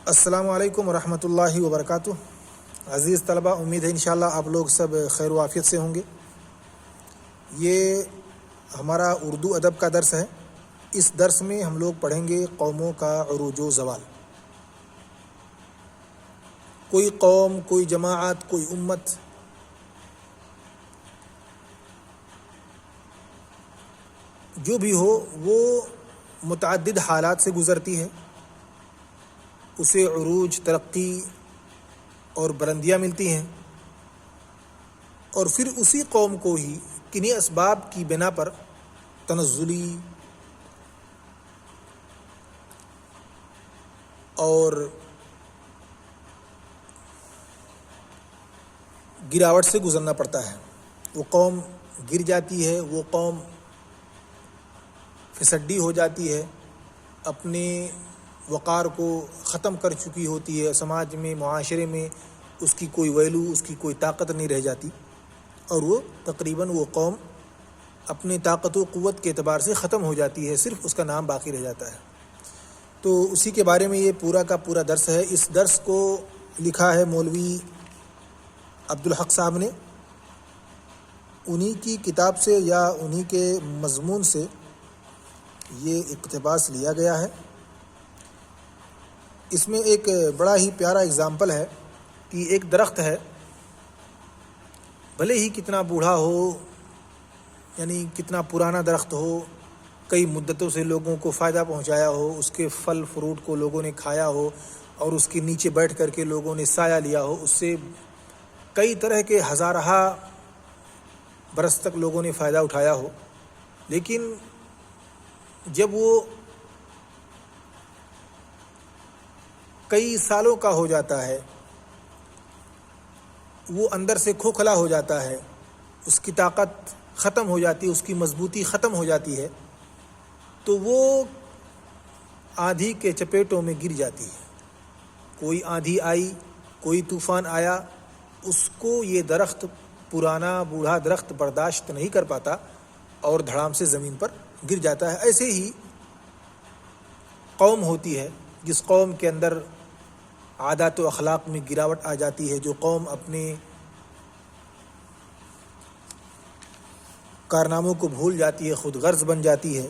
السلام علیکم ورحمۃ اللہ وبرکاتہ۔ عزیز طلبہ، امید ہے انشاءاللہ آپ لوگ سب خیر و عافیت سے ہوں گے۔ یہ ہمارا اردو ادب کا درس ہے۔ اس درس میں ہم لوگ پڑھیں گے قوموں کا عروج و زوال۔ کوئی قوم، کوئی جماعت، کوئی امت جو بھی ہو، وہ متعدد حالات سے گزرتی ہے، اسے عروج، ترقی اور بلندیاں ملتی ہیں، اور پھر اسی قوم کو ہی کنہیں اسباب کی بنا پر تنزلی اور گراوٹ سے گزرنا پڑتا ہے۔ وہ قوم گر جاتی ہے، وہ قوم پھسڈی ہو جاتی ہے، اپنے وقار کو ختم کر چکی ہوتی ہے، سماج میں، معاشرے میں اس کی کوئی ویلو، اس کی کوئی طاقت نہیں رہ جاتی، اور وہ تقریباً وہ قوم اپنی طاقت و قوت کے اعتبار سے ختم ہو جاتی ہے، صرف اس کا نام باقی رہ جاتا ہے۔ تو اسی کے بارے میں یہ پورا کا پورا درس ہے۔ اس درس کو لکھا ہے مولوی عبدالحق صاحب نے، انہی کی کتاب سے یا انہی کے مضمون سے یہ اقتباس لیا گیا ہے۔ اس میں ایک بڑا ہی پیارا اگزامپل ہے کہ ایک درخت ہے، بھلے ہی کتنا بوڑھا ہو، یعنی کتنا پرانا درخت ہو، کئی مدتوں سے لوگوں کو فائدہ پہنچایا ہو، اس کے پھل فروٹ کو لوگوں نے کھایا ہو، اور اس کے نیچے بیٹھ کر کے لوگوں نے سایہ لیا ہو، اس سے کئی طرح کے ہزارہا برس تک لوگوں نے فائدہ اٹھایا ہو، لیکن جب وہ کئی سالوں کا ہو جاتا ہے، وہ اندر سے کھوکھلا ہو جاتا ہے، اس کی طاقت ختم ہو جاتی ہے، اس کی مضبوطی ختم ہو جاتی ہے، تو وہ آندھی کے چپیٹوں میں گر جاتی ہے۔ کوئی آندھی آئی، کوئی طوفان آیا، اس کو یہ درخت، پرانا بوڑھا درخت برداشت نہیں کر پاتا اور دھڑام سے زمین پر گر جاتا ہے۔ ایسے ہی قوم ہوتی ہے جس قوم کے اندر عادات و اخلاق میں گراوٹ آ جاتی ہے، جو قوم اپنے کارناموں کو بھول جاتی ہے، خود غرض بن جاتی ہے،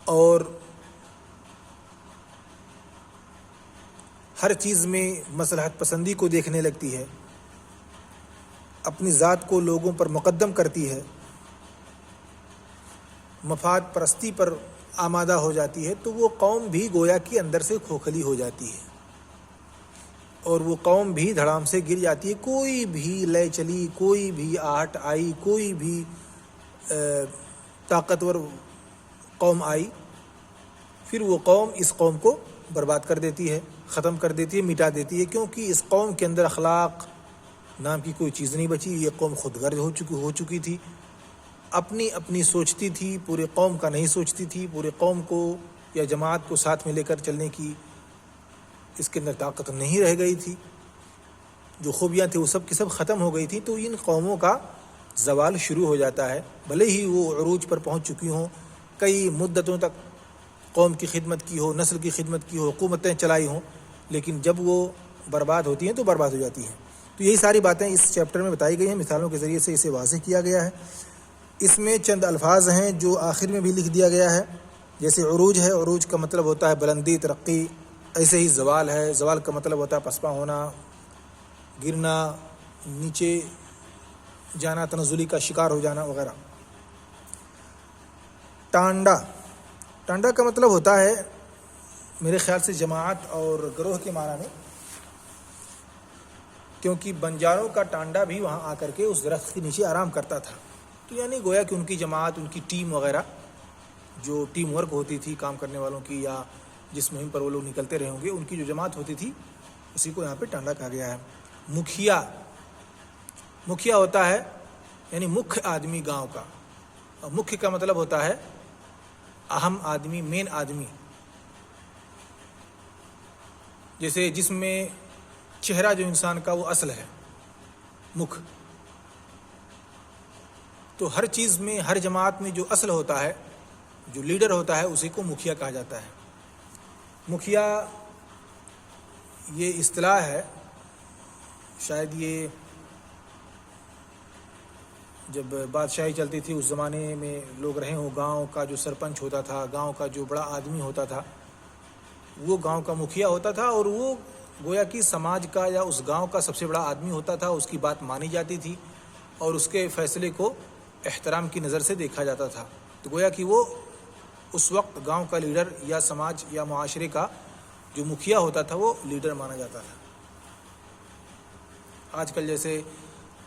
اور ہر چیز میں مصلحت پسندی کو دیکھنے لگتی ہے، اپنی ذات کو لوگوں پر مقدم کرتی ہے، مفاد پرستی پر آمادہ ہو جاتی ہے، تو وہ قوم بھی گویا کہ اندر سے کھوکھلی ہو جاتی ہے، اور وہ قوم بھی دھڑام سے گر جاتی ہے۔ کوئی بھی لے چلی، کوئی بھی آہٹ آئی، کوئی بھی طاقتور قوم آئی، پھر وہ قوم اس قوم کو برباد کر دیتی ہے، ختم کر دیتی ہے، مٹا دیتی ہے، کیونکہ اس قوم کے اندر اخلاق نام کی کوئی چیز نہیں بچی۔ یہ قوم خود غرض ہو چکی تھی، اپنی سوچتی تھی، پورے قوم کا نہیں سوچتی تھی، پورے قوم کو یا جماعت کو ساتھ میں لے کر چلنے کی اس کے اندر طاقت نہیں رہ گئی تھی، جو خوبیاں تھیں وہ سب کی سب ختم ہو گئی تھی۔ تو ان قوموں کا زوال شروع ہو جاتا ہے، بھلے ہی وہ عروج پر پہنچ چکی ہوں، کئی مدتوں تک قوم کی خدمت کی ہو، نسل کی خدمت کی ہو، حکومتیں چلائی ہوں، لیکن جب وہ برباد ہوتی ہیں تو برباد ہو جاتی ہیں۔ تو یہی ساری باتیں اس چیپٹر میں بتائی گئی ہیں، مثالوں کے ذریعے سے اسے واضح کیا گیا ہے۔ اس میں چند الفاظ ہیں جو آخر میں بھی لکھ دیا گیا ہے، جیسے عروج ہے، عروج کا مطلب ہوتا ہے بلندی، ترقی۔ ایسے ہی زوال ہے، زوال کا مطلب ہوتا ہے پسپا ہونا، گرنا، نیچے جانا، تنزلی کا شکار ہو جانا وغیرہ۔ ٹانڈا، ٹانڈا کا مطلب ہوتا ہے میرے خیال سے جماعت اور گروہ کے معنی میں، کیونکہ بنجاروں کا ٹانڈا بھی وہاں آ کر کے اس درخت کے نیچے آرام کرتا تھا، تو یعنی گویا کہ ان کی جماعت، ان کی ٹیم وغیرہ، جو ٹیم ورک ہوتی تھی کام کرنے والوں کی، یا جس مہم پر وہ لوگ نکلتے رہے ہوں گے، ان کی جو جماعت ہوتی تھی، اسی کو یہاں پہ ٹانڈا کہا گیا ہے۔ مکھیا، مکھیا ہوتا ہے یعنی مکھ آدمی گاؤں کا، اور مکھ کا مطلب ہوتا ہے اہم آدمی، مین آدمی، جیسے جسم میں چہرہ جو انسان کا وہ اصل ہے، مکھ۔ تو ہر چیز میں، ہر جماعت میں جو اصل ہوتا ہے، جو لیڈر ہوتا ہے، اسی کو مکھیا کہا جاتا ہے۔ مکھیا یہ اصطلاح ہے، شاید یہ جب بادشاہی چلتی تھی اس زمانے میں لوگ رہے ہوں، گاؤں کا جو سرپنچ ہوتا تھا، گاؤں کا جو بڑا آدمی ہوتا تھا، وہ گاؤں کا مکھیا ہوتا تھا، اور وہ گویا کہ سماج کا یا اس گاؤں کا سب سے بڑا آدمی ہوتا تھا، اس کی بات مانی جاتی تھی اور اس کے فیصلے کو احترام کی نظر سے دیکھا جاتا تھا. تو گویا کہ وہ اس وقت گاؤں کا لیڈر یا سماج یا معاشرے کا جو مکھیا ہوتا تھا وہ لیڈر مانا جاتا تھا. آج کل جیسے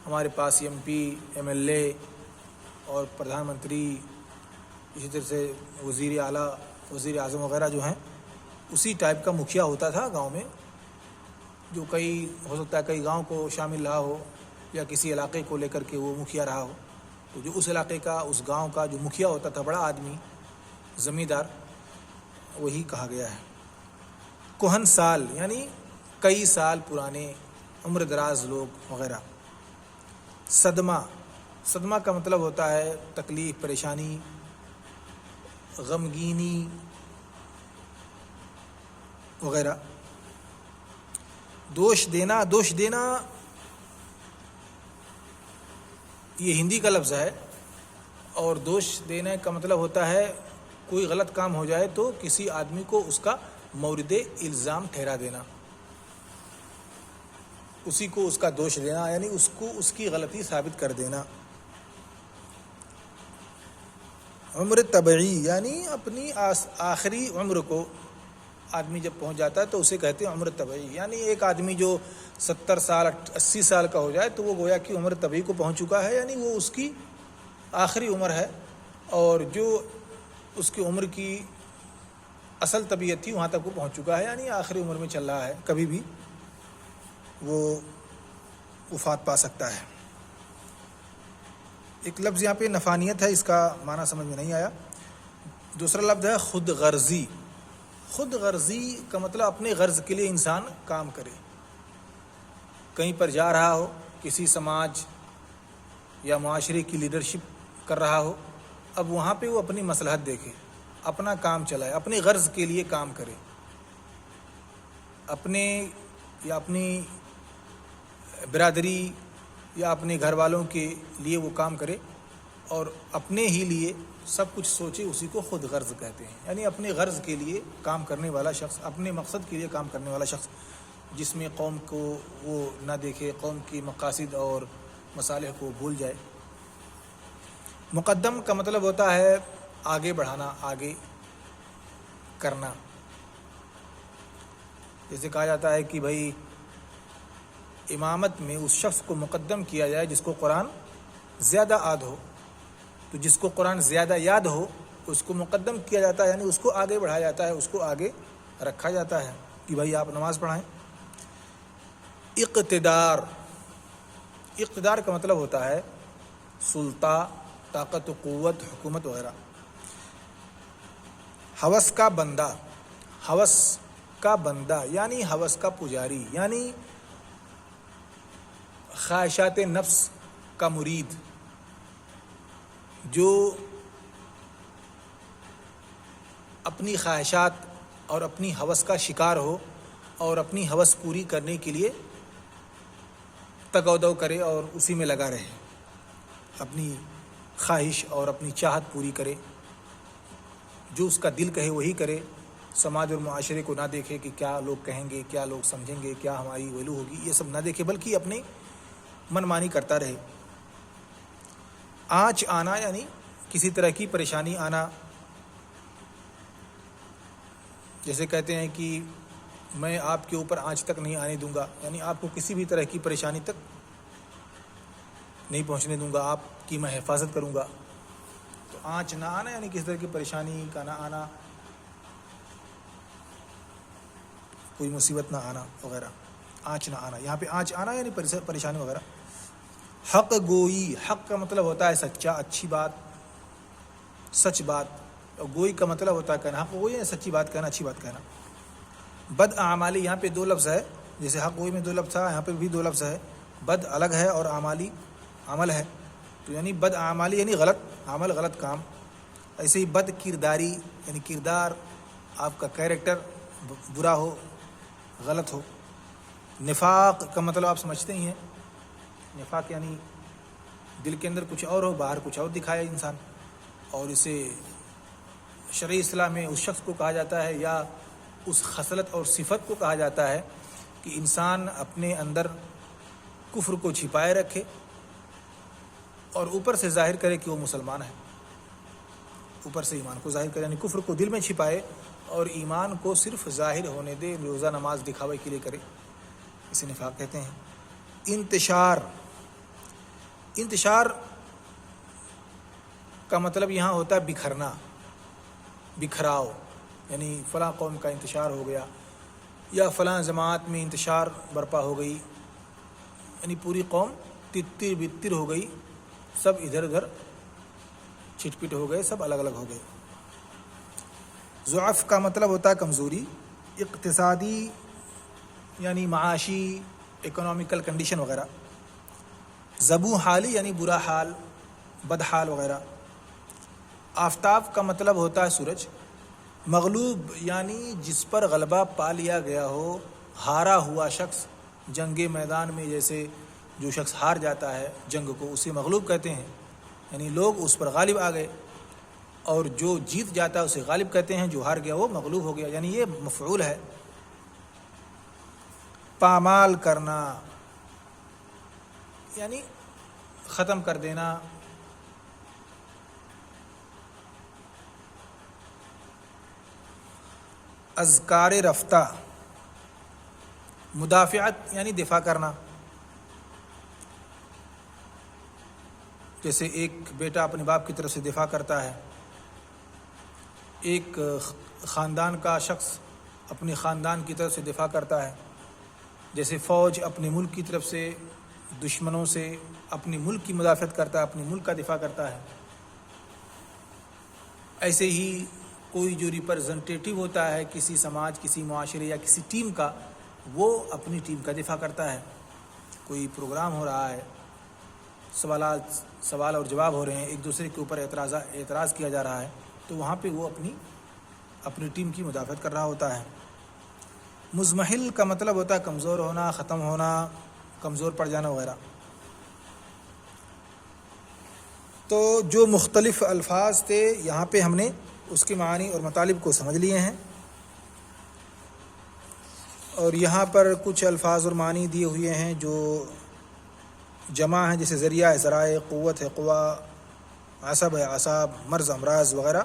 ہمارے پاس ایم پی، ایم ایل اے اور پردھان منتری، اسی طرح سے وزیر اعلیٰ، وزیر اعظم وغیرہ جو ہیں، اسی ٹائپ کا مکھیا ہوتا تھا گاؤں میں، جو ہو سکتا ہے کئی گاؤں کو شامل رہا ہو یا کسی علاقے کو لے کر کے وہ مکھیا رہا ہو. تو جو اس علاقے کا، اس گاؤں کا جو مکھیا ہوتا تھا، بڑا آدمی، زمیندار، وہی کہا گیا ہے. کہن سال یعنی کئی سال پرانے، عمر دراز لوگ وغیرہ. صدمہ کا مطلب ہوتا ہے تکلیف، پریشانی، غمگینی وغیرہ. دوش دینا یہ ہندی کا لفظ ہے، اور دوش دینے کا مطلب ہوتا ہے کوئی غلط کام ہو جائے تو کسی آدمی کو اس کا مورد الزام ٹھہرا دینا، اسی کو اس کا دوش دینا، یعنی اس کو اس کی غلطی ثابت کر دینا. عمر طبعی یعنی اپنی آخری عمر کو آدمی جب پہنچ جاتا ہے تو اسے کہتے ہیں عمر طبعی. یعنی ایک آدمی جو 70 سال 80 سال کا ہو جائے تو وہ گویا کہ عمر طبعی کو پہنچ چکا ہے، یعنی وہ اس کی آخری عمر ہے، اور جو اس کی عمر کی اصل طبیعت تھی وہاں تک وہ پہنچ چکا ہے، یعنی آخری عمر میں چل رہا ہے، کبھی بھی وہ وفات پا سکتا ہے. ایک لفظ یہاں پہ نفانیت ہے، اس کا معنی سمجھ میں نہیں آیا. دوسرا لفظ ہے خود غرضی. خود غرضی کا مطلب اپنے غرض کے لیے انسان کام کرے. کہیں پر جا رہا ہو، کسی سماج یا معاشرے کی لیڈرشپ کر رہا ہو، اب وہاں پہ وہ اپنی مصلحت دیکھے، اپنا کام چلائے، اپنے غرض کے لیے کام کرے، اپنے یا اپنی برادری یا اپنے گھر والوں کے لیے وہ کام کرے، اور اپنے ہی لیے سب کچھ سوچے، اسی کو خود غرض کہتے ہیں. یعنی اپنے غرض کے لیے کام کرنے والا شخص، اپنے مقصد کے لیے کام کرنے والا شخص، جس میں قوم کو وہ نہ دیکھے، قوم کی مقاصد اور مصالح کو بھول جائے. مقدم کا مطلب ہوتا ہے آگے بڑھانا، آگے کرنا. جیسے کہا جاتا ہے کہ بھائی امامت میں اس شخص کو مقدم کیا جائے جس کو قرآن زیادہ یاد ہو. تو جس کو قرآن زیادہ یاد ہو اس کو مقدم کیا جاتا ہے، یعنی اس کو آگے بڑھایا جاتا ہے، اس کو آگے رکھا جاتا ہے کہ بھائی آپ نماز پڑھائیں. اقتدار کا مطلب ہوتا ہے سلطہ، طاقت و قوت، حکومت وغیرہ. ہوس کا بندہ یعنی ہوس کا پجاری، یعنی خواہشات نفس کا مرید، جو اپنی خواہشات اور اپنی ہوس کا شکار ہو اور اپنی ہوس پوری کرنے کے لیے تگ و دو کرے اور اسی میں لگا رہے، اپنی خواہش اور اپنی چاہت پوری کرے، جو اس کا دل کہے وہی کرے، سماج اور معاشرے کو نہ دیکھے کہ کیا لوگ کہیں گے، کیا لوگ سمجھیں گے، کیا ہماری ویلو ہوگی، یہ سب نہ دیکھے، بلکہ اپنی من مانی کرتا رہے. آنچ آنا یعنی کسی طرح کی پریشانی آنا. جیسے کہتے ہیں کہ میں آپ کے اوپر آنچ تک نہیں آنے دوں گا، یعنی آپ کو کسی بھی طرح کی پریشانی تک نہیں پہنچنے دوں گا، آپ کی میں حفاظت کروں گا. تو آنچ نہ آنا یعنی کسی طرح کی پریشانی کا نہ آنا، کوئی مصیبت نہ آنا وغیرہ. آنچ نہ آنا، یہاں پہ آنچ آنا یعنی پریشانی وغیرہ. حق گوئی، حق کا مطلب ہوتا ہے سچا، اچھی بات، سچ بات. اور گوئی کا مطلب ہوتا ہے کہنا، حق گوئی ہے سچی بات کہنا، اچھی بات کہنا. بد اعمالی، یہاں پہ 2 لفظ ہے، جیسے حق گوئی میں 2 لفظ تھا، یہاں پہ بھی 2 لفظ ہے. بد الگ ہے اور اعمالی عمل ہے. تو یعنی بد اعمالی یعنی غلط عمل، غلط کام. ایسے ہی بد کرداری یعنی کردار، آپ کا کیریکٹر برا ہو، غلط ہو۔ نفاق کا مطلب آپ سمجھتے ہی ہیں، نفاق یعنی دل کے اندر کچھ اور ہو، باہر کچھ اور دکھائے انسان، اور اسے شرعی اصطلاح میں اس شخص کو کہا جاتا ہے یا اس خصلت اور صفت کو کہا جاتا ہے کہ انسان اپنے اندر کفر کو چھپائے رکھے اور اوپر سے ظاہر کرے کہ وہ مسلمان ہے، اوپر سے ایمان کو ظاہر کرے، یعنی کفر کو دل میں چھپائے اور ایمان کو صرف ظاہر ہونے دے، روزہ نماز دکھاوے کے لیے کرے، اسے نفاق کہتے ہیں۔ انتشار کا مطلب یہاں ہوتا ہے بکھرنا، بکھراؤ، یعنی فلاں قوم کا انتشار ہو گیا یا فلاں جماعت میں انتشار برپا ہو گئی، یعنی پوری قوم تتر بتر ہو گئی، سب ادھر ادھر چھٹ پٹ ہو گئے، سب الگ الگ ہو گئے۔ ضعف کا مطلب ہوتا ہے کمزوری، اقتصادی یعنی معاشی، اکنامیکل کنڈیشن وغیرہ۔ ذبو حالی یعنی برا حال، بد حال وغیرہ۔ آفتاب کا مطلب ہوتا ہے سورج۔ مغلوب یعنی جس پر غلبہ پا لیا گیا ہو، ہارا ہوا شخص جنگ میدان میں، جیسے جو شخص ہار جاتا ہے جنگ کو، اسے مغلوب کہتے ہیں، یعنی لوگ اس پر غالب آ گئے، اور جو جیت جاتا ہے اسے غالب کہتے ہیں، جو ہار گیا وہ مغلوب ہو گیا، یعنی یہ مفعول ہے۔ پامال کرنا یعنی ختم کر دینا۔ اذکار رفتہ، مدافعت یعنی دفاع کرنا، جیسے ایک بیٹا اپنے باپ کی طرف سے دفاع کرتا ہے، ایک خاندان کا شخص اپنے خاندان کی طرف سے دفاع کرتا ہے، جیسے فوج اپنے ملک کی طرف سے دشمنوں سے اپنے ملک کی مدافعت کرتا ہے، اپنے ملک کا دفاع کرتا ہے۔ ایسے ہی کوئی جو ریپرزنٹیٹیو ہوتا ہے کسی سماج، کسی معاشرے یا کسی ٹیم کا، وہ اپنی ٹیم کا دفاع کرتا ہے۔ کوئی پروگرام ہو رہا ہے، سوال اور جواب ہو رہے ہیں، ایک دوسرے کے اوپر اعتراض کیا جا رہا ہے، تو وہاں پہ وہ اپنی ٹیم کی مدافعت کر رہا ہوتا ہے۔ مزمحل کا مطلب ہوتا ہے کمزور ہونا، ختم ہونا، کمزور پڑ جانا وغیرہ۔ تو جو مختلف الفاظ تھے یہاں پہ ہم نے اس کے معانی اور مطالب کو سمجھ لیے ہیں، اور یہاں پر کچھ الفاظ اور معنی دیے ہوئے ہیں جو جمع ہیں، جیسے ذریعہ ہے ذرائع، قوت ہے قوا، عصب ہے اعصاب، مرض امراض وغیرہ۔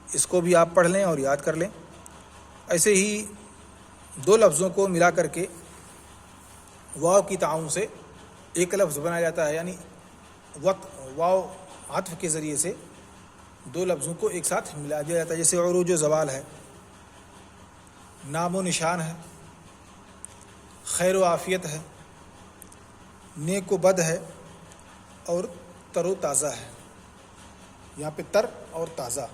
اس کو بھی آپ پڑھ لیں اور یاد کر لیں۔ ایسے ہی دو لفظوں کو ملا کر کے واو کی تعاون سے ایک لفظ بنایا جاتا ہے، یعنی واو عطف کے ذریعے سے دو لفظوں کو ایک ساتھ ملا دیا جاتا ہے، جیسے عروج و زوال ہے، نام و نشان ہے، خیر و عافیت ہے، نیک و بد ہے، اور تر و تازہ ہے۔ یہاں پہ تر اور تازہ۔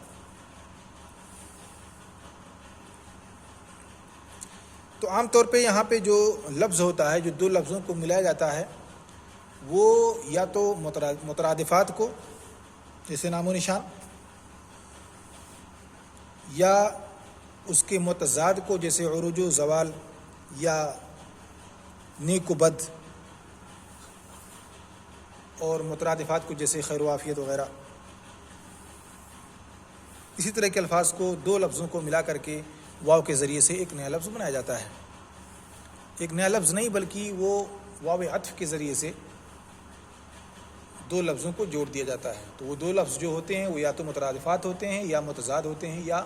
تو عام طور پہ یہاں پہ جو لفظ ہوتا ہے، جو دو لفظوں کو ملایا جاتا ہے، وہ یا تو مترادفات کو، جیسے نام و نشان، یا اس کے متضاد کو، جیسے عروج و زوال یا نیک و بد، اور مترادفات کو جیسے خیر و عافیت وغیرہ۔ اسی طرح کے الفاظ کو دو لفظوں کو ملا کر کے واو کے ذریعے سے ایک نیا لفظ بنایا جاتا ہے۔ ایک نیا لفظ نہیں بلکہ وہ واو عطف کے ذریعے سے دو لفظوں کو جوڑ دیا جاتا ہے۔ تو وہ دو لفظ جو ہوتے ہیں وہ یا تو مترادفات ہوتے ہیں، یا متضاد ہوتے ہیں، یا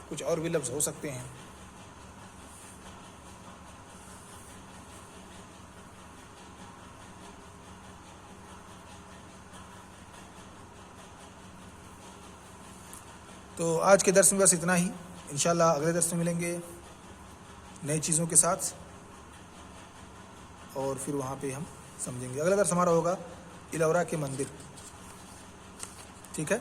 کچھ اور بھی لفظ ہو سکتے ہیں۔ تو آج کے درس میں بس اتنا ہی، انشاءاللہ اگلے درس میں ملیں گے نئی چیزوں کے ساتھ، اور پھر وہاں پہ ہم سمجھیں گے۔ اگلا درس ہمارا ہوگا الورا کے مندر، ٹھیک ہے؟